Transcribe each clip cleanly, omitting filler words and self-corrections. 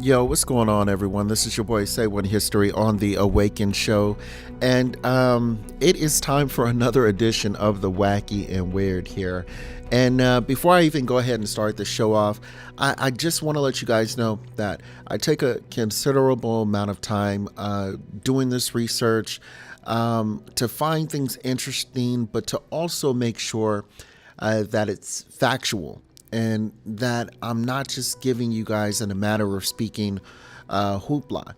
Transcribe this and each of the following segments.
Yo, what's going on, everyone? This is your boy Say One History on the Awaken Show, and it is time for another edition of the Wacky and Weird here. And before I even go ahead and start the show off, I just want to let you guys know that I take a considerable amount of time doing this research to find things interesting, but to also make sure that it's factual and that I'm not just giving you guys, in a matter of speaking, hoopla.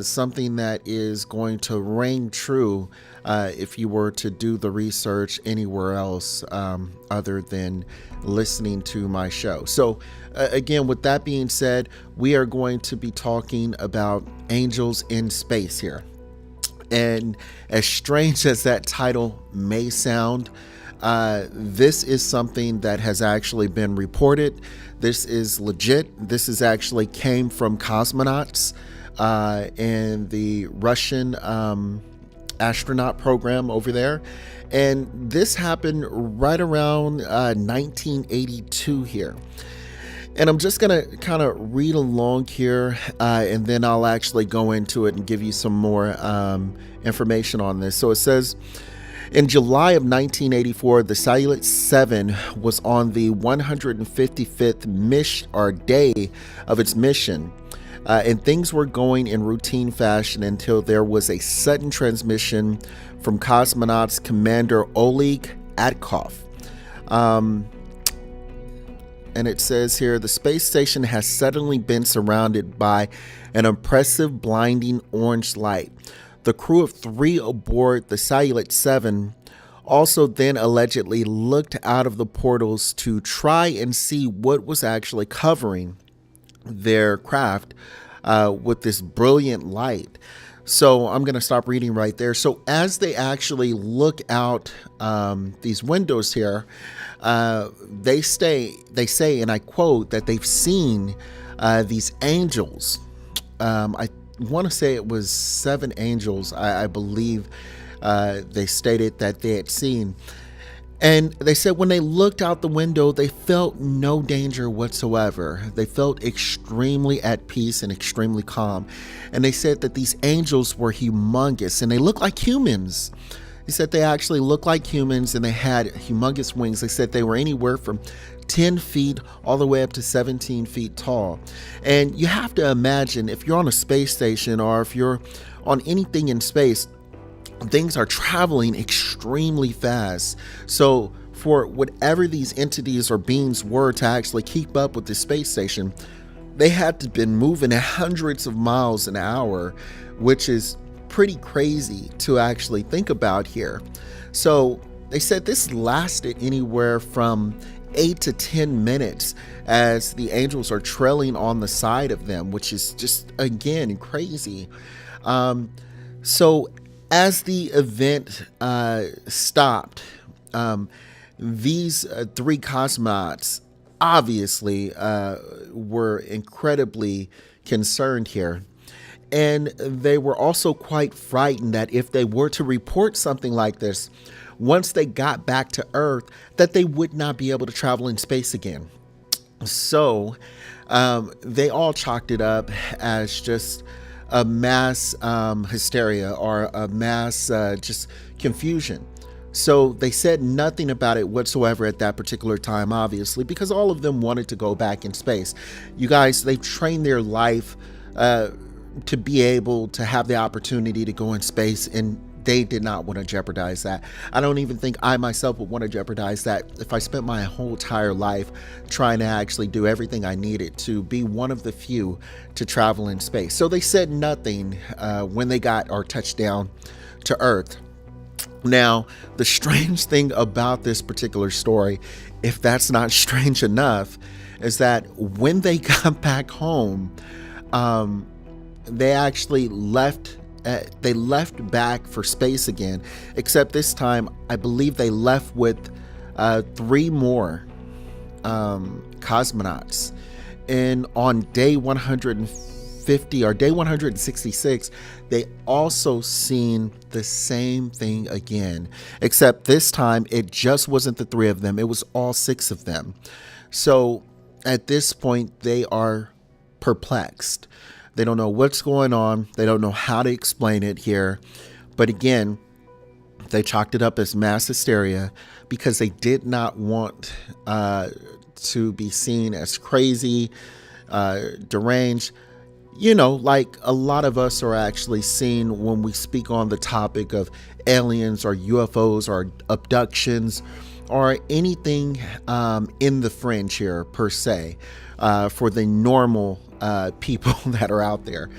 Something that is going to ring true if you were to do the research anywhere else other than listening to my show. So again, with that being said, we are going to be talking about angels in space here. And as strange as that title may sound, this is something that has actually been reported. This is legit. This is actually came from cosmonauts in the Russian astronaut program over there. And this happened right around 1982 here. And I'm just going to kind of read along here, and then I'll actually go into it and give you some more information on this. So it says, in July of 1984, the Salyut 7 was on the 155th day of its mission, and things were going in routine fashion until there was a sudden transmission from cosmonauts Commander Oleg Atkov. And it says here, the space station has suddenly been surrounded by an impressive blinding orange light. The crew of 3 aboard the Salyut 7 also then allegedly looked out of the portals to try and see what was actually covering their craft with this brilliant light. So I'm going to stop reading right there. So as they actually look out these windows here, they say, and I quote, that they've seen these angels. I want to say it was 7 angels, I believe they stated that they had seen. And they said when they looked out the window, they felt no danger whatsoever. They felt extremely at peace and extremely calm. And they said that these angels were humongous and they looked like humans. They said they actually looked like humans and they had humongous wings. They said they were anywhere from 10 feet all the way up to 17 feet tall. And you have to imagine, if you're on a space station or if you're on anything in space, things are traveling extremely fast. So for whatever these entities or beings were to actually keep up with the space station, they had to been moving at hundreds of miles an hour, which is pretty crazy to actually think about here. So they said this lasted anywhere from 8 to 10 minutes as the angels are trailing on the side of them, which is just, again, crazy. So as the event stopped, these 3 cosmonauts obviously were incredibly concerned here. And they were also quite frightened that if they were to report something like this, once they got back to Earth, that they would not be able to travel in space again. So they all chalked it up as just a mass hysteria or a mass just confusion. So they said nothing about it whatsoever at that particular time, obviously, because all of them wanted to go back in space. You guys, they've trained their life to be able to have the opportunity to go in space, and they did not want to jeopardize that. I don't even think I myself would want to jeopardize that if I spent my whole entire life trying to actually do everything I needed to be one of the few to travel in space. So they said nothing when they got or touched down to Earth. Now, the strange thing about this particular story, if that's not strange enough, is that when they got back home, they actually left back for space again, except this time I believe they left with 3 more cosmonauts. And on day 150 or day 166, they also seen the same thing again, except this time it just wasn't the 3 of them, it was all 6 of them. So at this point they are perplexed. They don't know what's going on. They don't know how to explain it here. But again, they chalked it up as mass hysteria because they did not want to be seen as crazy, deranged. You know, like a lot of us are actually seen when we speak on the topic of aliens or UFOs or abductions or anything in the fringe here per se, for the normal people that are out there.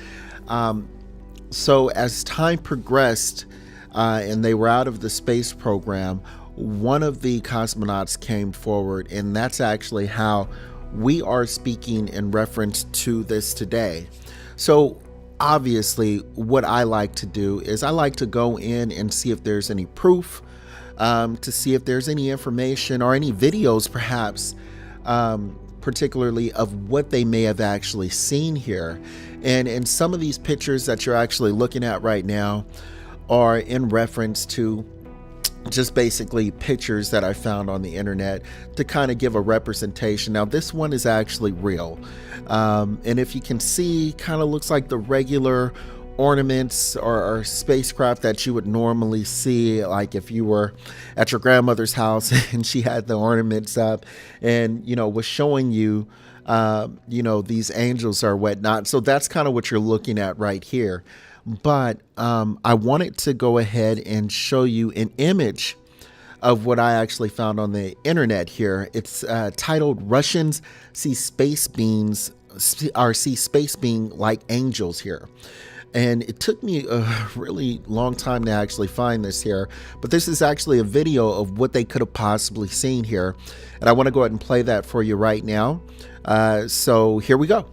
So as time progressed and they were out of the space program, one of the cosmonauts came forward, and that's actually how we are speaking in reference to this today. So obviously what I like to do is I like to go in and see if there's any proof, to see if there's any information or any videos perhaps, particularly of what they may have actually seen here. And some of these pictures that you're actually looking at right now are in reference to just basically pictures that I found on the internet to kind of give a representation. Now this one is actually real, and if you can see, kind of looks like the regular ornaments or spacecraft that you would normally see, like if you were at your grandmother's house and she had the ornaments up and, you know, was showing you, you know, these angels or whatnot. So that's kind of what you're looking at right here. But I wanted to go ahead and show you an image of what I actually found on the internet here. It's titled "Russians See Space Beings see space being like angels" here. And it took me a really long time to actually find this here, but this is actually a video of what they could have possibly seen here. And I want to go ahead and play that for you right now. So here we go.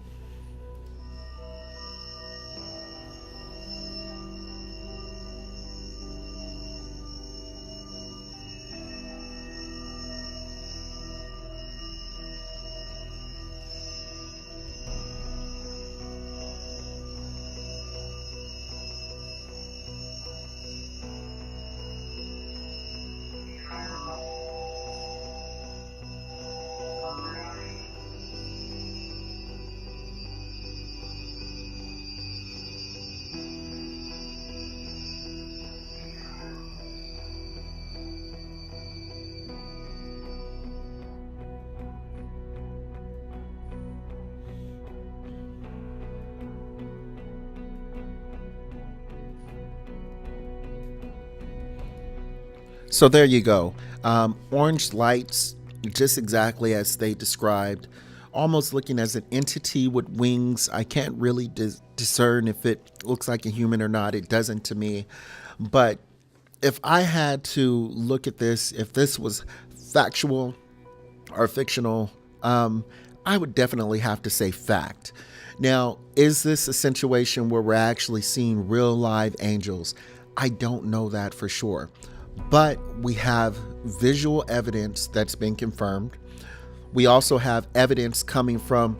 So there you go. Orange lights, just exactly as they described, almost looking as an entity with wings. I can't really discern if it looks like a human or not. It doesn't to me. But if I had to look at this, if this was factual or fictional, I would definitely have to say fact. Now, is this a situation where we're actually seeing real live angels? I don't know that for sure. But we have visual evidence that's been confirmed. We also have evidence coming from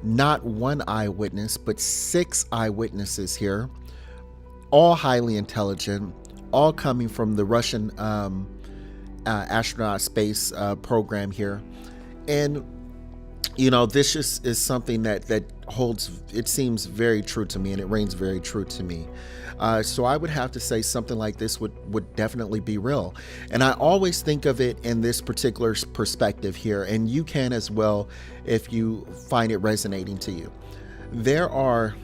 not one eyewitness, but 6 eyewitnesses here, all highly intelligent, all coming from the Russian astronaut space program here. And, you know, this just is something that holds, it seems very true to me, and it rings very true to me. So I would have to say something like this would definitely be real. And I always think of it in this particular perspective here, and you can as well if you find it resonating to you. There are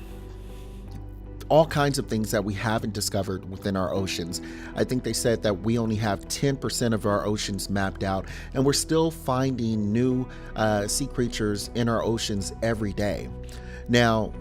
all kinds of things that we haven't discovered within our oceans. I think they said that we only have 10% of our oceans mapped out, and we're still finding new sea creatures in our oceans every day. Now,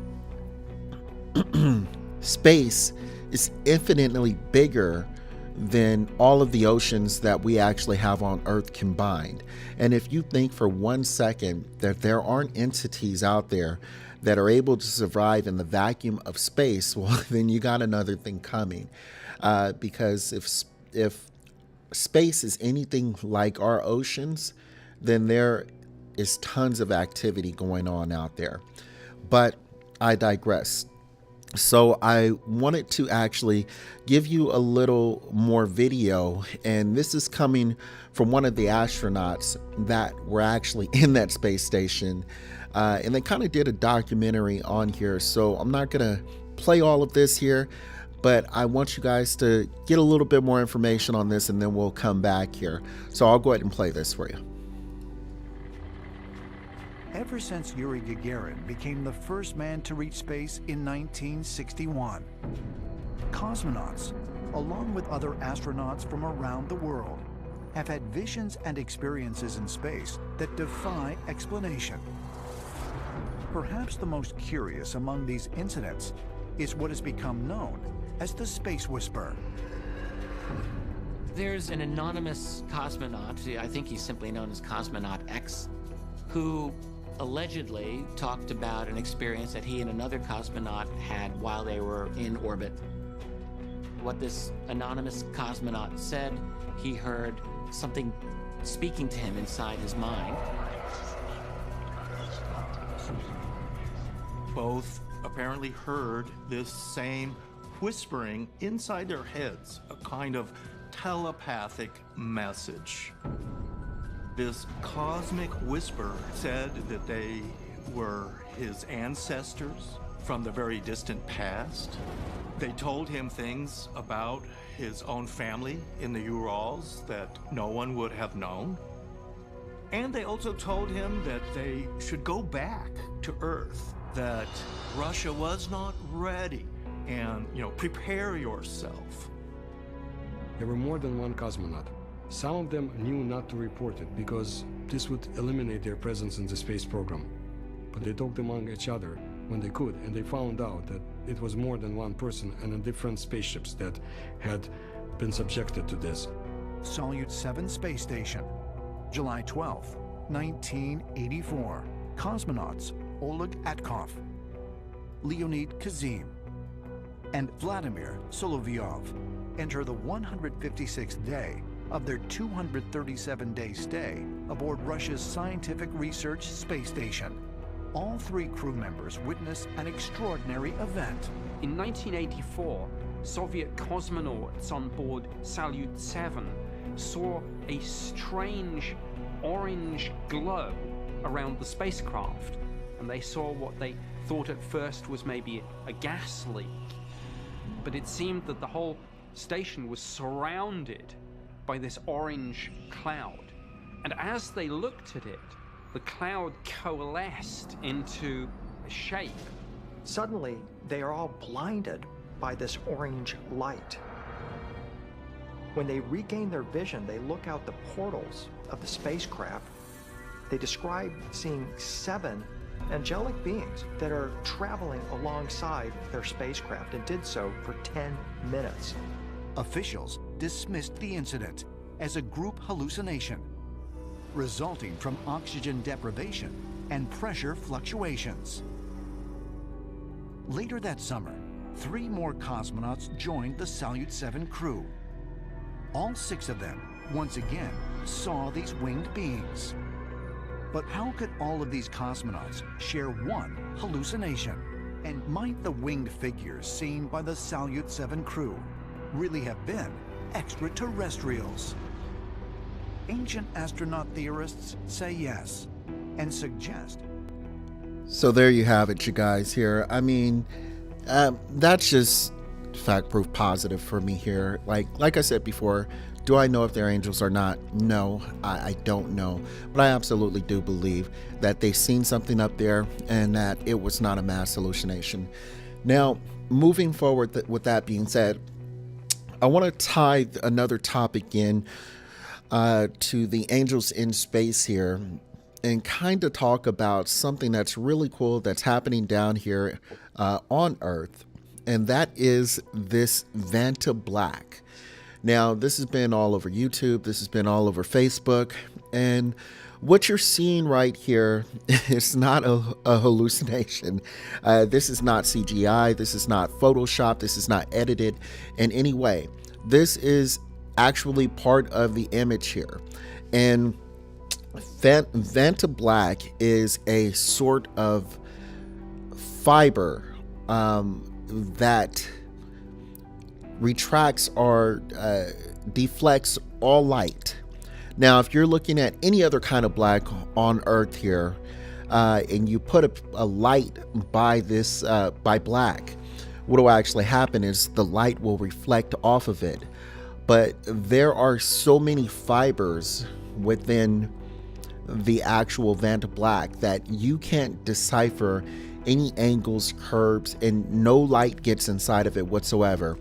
space is infinitely bigger than all of the oceans that we actually have on Earth combined. And if you think for 1 second that there aren't entities out there that are able to survive in the vacuum of space, well, then you got another thing coming. Because if space is anything like our oceans, then there is tons of activity going on out there. But I digress. So I wanted to actually give you a little more video, and this is coming from one of the astronauts that were actually in that space station and they kind of did a documentary on here. So I'm not going to play all of this here, but I want you guys to get a little bit more information on this, and then we'll come back here. So I'll go ahead and play this for you. Ever since Yuri Gagarin became the first man to reach space in 1961, cosmonauts, along with other astronauts from around the world, have had visions and experiences in space that defy explanation. Perhaps the most curious among these incidents is what has become known as the Space Whisper. There's an anonymous cosmonaut, I think he's simply known as Cosmonaut X, who allegedly talked about an experience that he and another cosmonaut had while they were in orbit. What this anonymous cosmonaut said, he heard something speaking to him inside his mind. Both apparently heard this same whispering inside their heads, a kind of telepathic message. This cosmic whisper said that they were his ancestors from the very distant past. They told him things about his own family in the Urals that no one would have known. And they also told him that they should go back to Earth, that Russia was not ready, and, prepare yourself. There were more than one cosmonaut. Some of them knew not to report it because this would eliminate their presence in the space program. But they talked among each other when they could, and they found out that it was more than one person and in different spaceships that had been subjected to this. Salyut 7 Space Station, July 12, 1984. Cosmonauts Oleg Atkov, Leonid Kazim, and Vladimir Solovyov enter the 156th day of their 237-day stay aboard Russia's Scientific Research Space Station. All three crew members witness an extraordinary event. In 1984, Soviet cosmonauts on board Salyut 7 saw a strange orange glow around the spacecraft, and they saw what they thought at first was maybe a gas leak. But it seemed that the whole station was surrounded by this orange cloud. And as they looked at it, the cloud coalesced into a shape. Suddenly, they are all blinded by this orange light. When they regain their vision, they look out the portals of the spacecraft. They describe seeing 7 angelic beings that are traveling alongside their spacecraft, and did so for 10 minutes. Officials dismissed the incident as a group hallucination resulting from oxygen deprivation and pressure fluctuations. Later that summer, 3 more cosmonauts joined the Salyut 7 crew. All 6 of them, once again, saw these winged beings. But how could all of these cosmonauts share one hallucination? And might the winged figures seen by the Salyut 7 crew really have been extraterrestrials? Ancient astronaut theorists say yes, and suggest. So there you have it, you guys here. I mean, that's just fact proof positive for me here. Like I said before, do I know if they're angels or not? No, I don't know. But I absolutely do believe that they've seen something up there and that it was not a mass hallucination. Now, moving forward, with that being said, I want to tie another topic in to the angels in space here, and kind of talk about something that's really cool that's happening down here on Earth, and that is this Vantablack. Now, this has been all over YouTube, this has been all over Facebook, and what you're seeing right here is not a hallucination. This is not CGI, this is not Photoshop, this is not edited in any way. This is actually part of the image here. And Vantablack is a sort of fiber that retracts or deflects all light. Now, if you're looking at any other kind of black on Earth here, and you put a light by this by black, what will actually happen is the light will reflect off of it. But there are so many fibers within the actual Vantablack that you can't decipher any angles, curves, and no light gets inside of it whatsoever.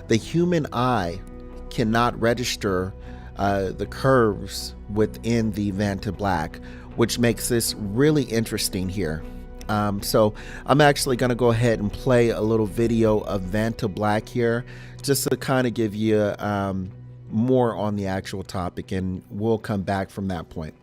The human eye cannot register the curves within the Vantablack, which makes this really interesting here. So I'm actually going to go ahead and play a little video of Vantablack here, just to kind of give you more on the actual topic, and we'll come back from that point.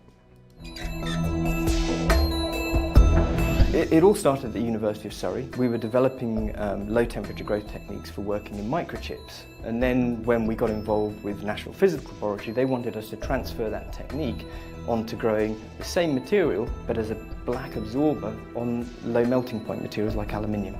It all started at the University of Surrey. We were developing low temperature growth techniques for working in microchips. And then when we got involved with National Physics Laboratory, they wanted us to transfer that technique onto growing the same material, but as a black absorber on low melting point materials like aluminium.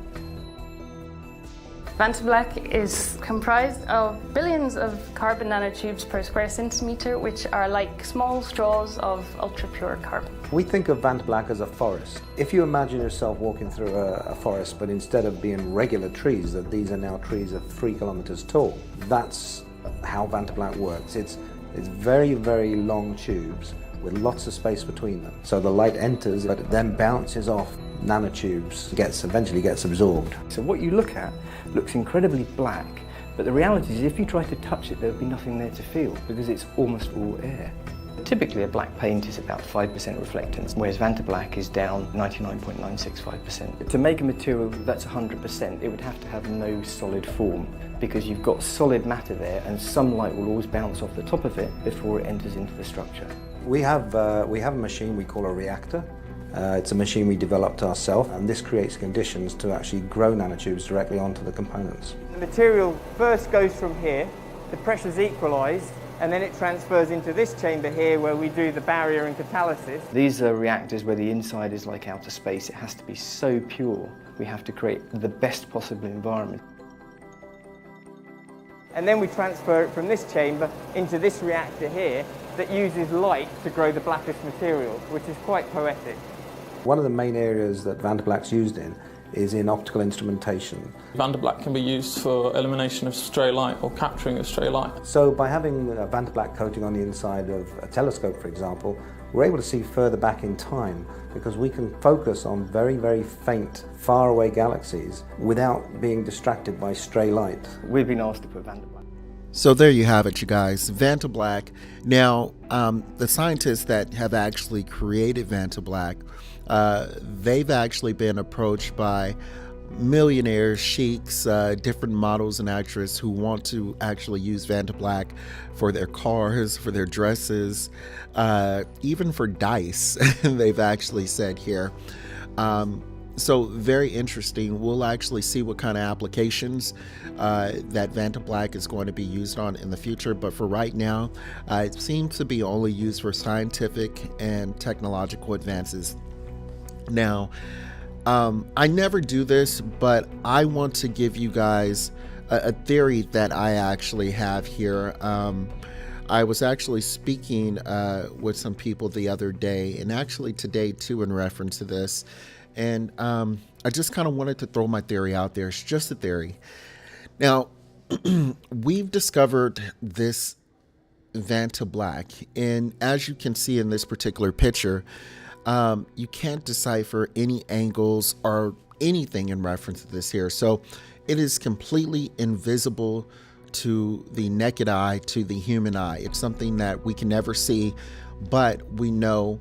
Vantablack is comprised of billions of carbon nanotubes per square centimetre, which are like small straws of ultra-pure carbon. We think of Vantablack as a forest. If you imagine yourself walking through a forest, but instead of being regular trees, that these are now trees of 3 kilometers tall, that's how Vantablack works. It's very, very long tubes with lots of space between them. So the light enters, but it then bounces off nanotubes, eventually gets absorbed. So what you look at looks incredibly black, but the reality is if you try to touch it, there'll be nothing there to feel because it's almost all air. Typically a black paint is about 5% reflectance, whereas Vantablack is down 99.965%. To make a material that's 100%, it would have to have no solid form because you've got solid matter there and some light will always bounce off the top of it before it enters into the structure. We have a machine we call a reactor. It's a machine we developed ourselves, and this creates conditions to actually grow nanotubes directly onto the components. The material first goes from here, the pressure's equalised, and then it transfers into this chamber here where we do the barrier and catalysis. These are reactors where the inside is like outer space. It has to be so pure. We have to create the best possible environment. And then we transfer it from this chamber into this reactor here that uses light to grow the blackest material, which is quite poetic. One of the main areas that Vantablack's used in is in optical instrumentation. Vantablack can be used for elimination of stray light or capturing of stray light. So by having a Vantablack coating on the inside of a telescope, for example, we're able to see further back in time because we can focus on very, very faint, faraway galaxies without being distracted by stray light. We've been asked to put Vantablack. So there you have it, you guys. Vantablack. Now, the scientists that have actually created Vantablack, they've actually been approached by millionaires, sheiks, different models and actresses who want to actually use Vantablack for their cars, for their dresses, even for dice, they've actually said here. So very interesting. We'll actually see what kind of applications that Vantablack is going to be used on in the future. But for right now, it seems to be only used for scientific and technological advances. Now, I never do this, but I want to give you guys a theory that I actually have here. I was actually speaking with some people the other day, and actually today too, in reference to this. And I just kind of wanted to throw my theory out there. It's just a theory. Now, we've discovered this Vantablack, and as you can see in this particular picture, you can't decipher any angles or anything in reference to this here. So it is completely invisible to the naked eye, to the human eye. It's something that we can never see, but we know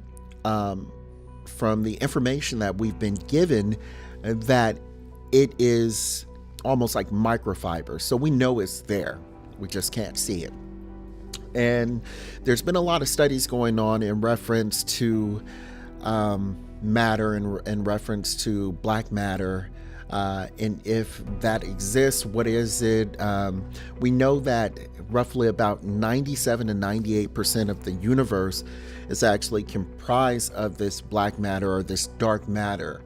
from the information that we've been given that it is almost like microfiber. So we know it's there. We just can't see it. And there's been a lot of studies going on in reference to matter, in reference to black matter, and if that exists, what is it? We know that roughly about 97 to 98% of the universe is actually comprised of this black matter, or this dark matter,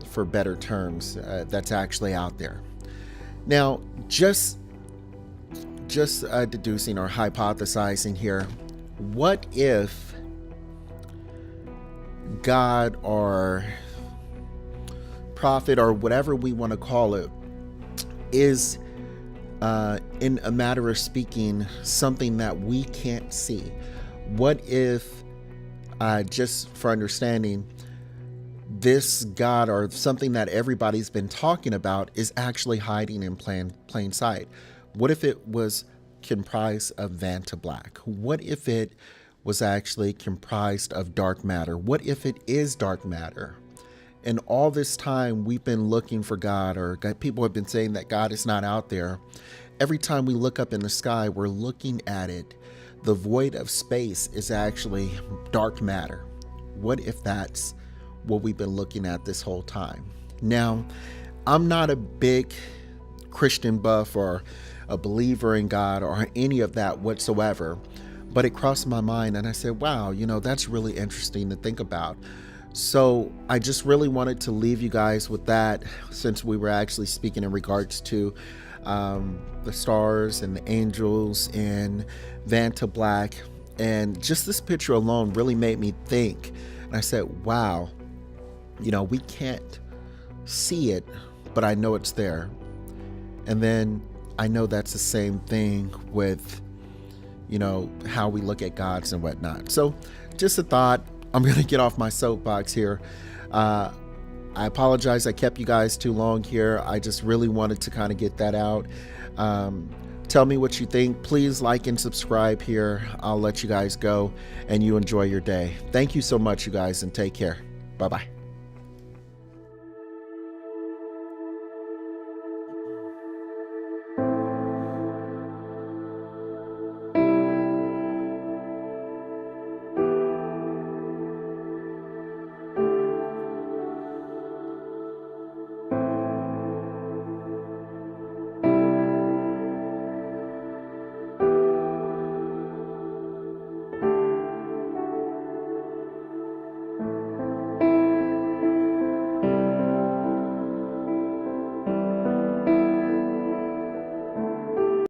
for better terms, that's actually out there. Now, just deducing or hypothesizing here, what if God or prophet or whatever we want to call it is, in a matter of speaking, something that we can't see? What if, just for understanding, this God or something that everybody's been talking about is actually hiding in plain sight? What if it was comprised of Vantablack? What if it was actually comprised of dark matter? What if it is dark matter? And all this time we've been looking for God, or people have been saying that God is not out there. Every time we look up in the sky, we're looking at it. The void of space is actually dark matter. What if that's what we've been looking at this whole time? Now, I'm not a big Christian buff or a believer in God or any of that whatsoever, but it crossed my mind and I said, wow, that's really interesting to think about. So I just really wanted to leave you guys with that, since we were actually speaking in regards to the stars and the angels and Vantablack. And just this picture alone really made me think. And I said, wow, we can't see it, but I know it's there. And then I know that's the same thing with, how we look at gods and whatnot. So just a thought. I'm going to get off my soapbox here. I apologize. I kept you guys too long here. I just really wanted to kind of get that out. Tell me what you think. Please like and subscribe here. I'll let you guys go and you enjoy your day. Thank you so much, you guys, and take care. Bye-bye.